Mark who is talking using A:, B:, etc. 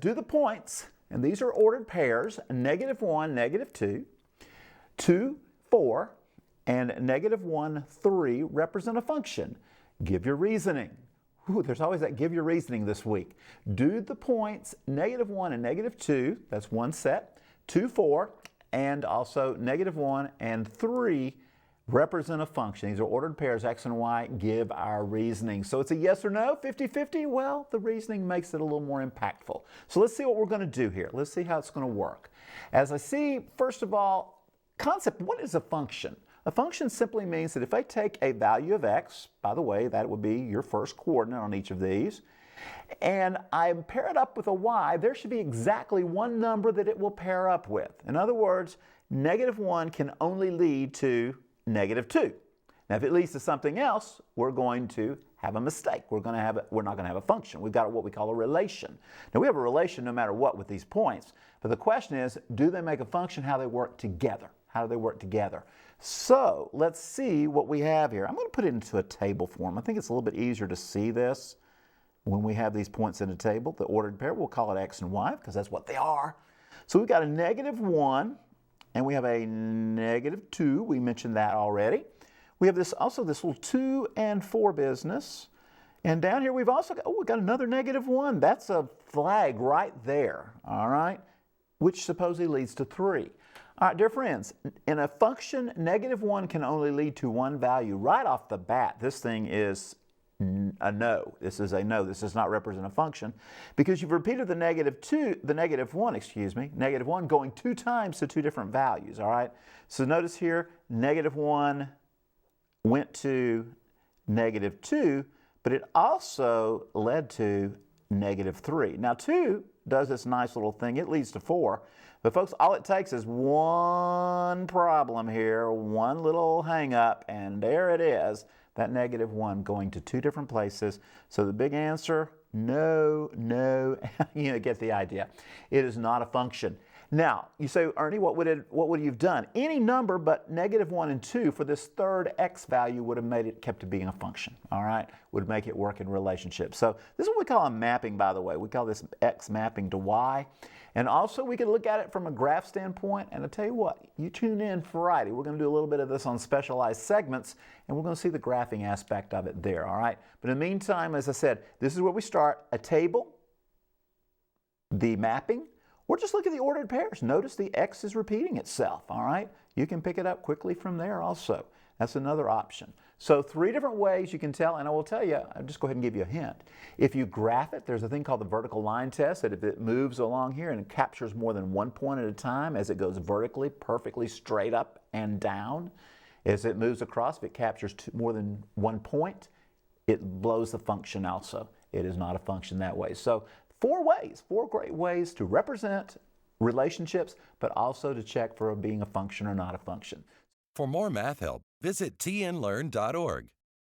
A: Do the points, and these are ordered pairs, -1, -2, 2, 4, and -1, 3 represent a function. Give your reasoning. Ooh, there's always that give your reasoning this week. Do the points -1 and -2, that's one set, 2, 4, and also -1 and 3 represent a function. These are ordered pairs, x and y. Give our reasoning. So it's a yes or no, 50-50. Well, the reasoning makes it a little more impactful. So let's see what we're going to do here. Let's see how it's going to work. As I see, first of all, concept, what is a function? A function simply means that if I take a value of x, by the way, that would be your first coordinate on each of these, and I pair it up with a y, there should be exactly one number that it will pair up with. In other words, -1 can only lead to -2. Now, if it leads to something else, we're going to have a mistake. We're not going to have a function. We've got what we call a relation. Now, we have a relation no matter what with these points, but the question is, do they make a function? How they work together? How do they work together? So let's see what we have here. I'm going to put it into a table form. I think it's a little bit easier to see this when we have these points in a table. The ordered pair, we'll call it x and y because that's what they are. So we've got a -1 and we have a -2. We mentioned that already. We have this little 2 and 4 business. And down here we've also got, we've got another -1. That's a flag right there, all right, which supposedly leads to 3. All right, dear friends, in a function, -1 can only lead to one value. Right off the bat, this thing is a no. This is a no. This does not represent a function because you've repeated the -1 going 2 times to 2 different values, all right? So notice here, -1 went to -2, but it also led to -3. Now 2 does this nice little thing. It leads to 4. But folks, all it takes is one problem here, one little hang up, and there it is, that -1 going to 2 different places. So the big answer, no, no, you get the idea. It is not a function. Now, you say, Ernie, what would you have done? Any number but -1 and 2 for this third x value would have made it kept it being a function, all right? Would make it work in relationship. So this is what we call a mapping, by the way. We call this x mapping to y. And also we can look at it from a graph standpoint. And I'll tell you what, you tune in Friday. We're going to do a little bit of this on specialized segments, and we're going to see the graphing aspect of it there, all right? But in the meantime, as I said, this is where we start. A table, the mapping, or just look at the ordered pairs. Notice the x is repeating itself, all right? You can pick it up quickly from there also. That's another option. So 3 different ways you can tell, and I will tell you, I'll just go ahead and give you a hint. If you graph it, there's a thing called the vertical line test, that if it moves along here and it captures more than one point at a time as it goes vertically, perfectly straight up and down, as it moves across, if it captures more than one point, it blows the function also. It is not a function that way. So 4 ways, 4 great ways to represent relationships, but also to check for being a function or not a function.
B: For more math help, visit TNLearn.org.